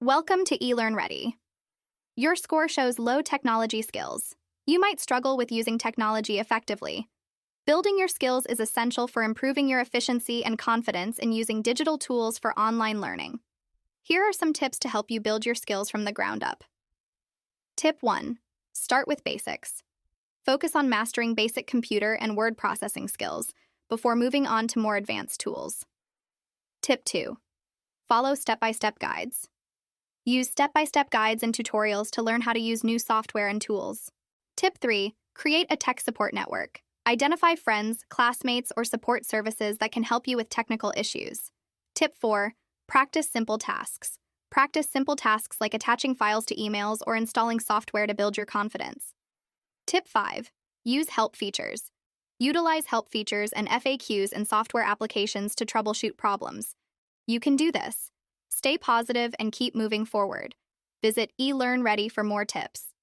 Welcome to eLearnReady. Your score shows low technology skills. You might struggle with using technology effectively. Building your skills is essential for improving your efficiency and confidence in using digital tools for online learning. Here are some tips to help you build your skills from the ground up. Tip 1. Start with basics. Focus on mastering basic computer and word processing skills before moving on to more advanced tools. Tip 2. Follow step-by-step guides. Use step-by-step guides and tutorials to learn how to use new software and tools. Tip 3. Create a tech support network. Identify friends, classmates, or support services that can help you with technical issues. Tip 4. Practice simple tasks. Practice simple tasks like attaching files to emails or installing software to build your confidence. Tip 5. Use help features. Utilize help features and FAQs in software applications to troubleshoot problems. You can do this. Stay positive and keep moving forward. Visit eLearnReady for more tips.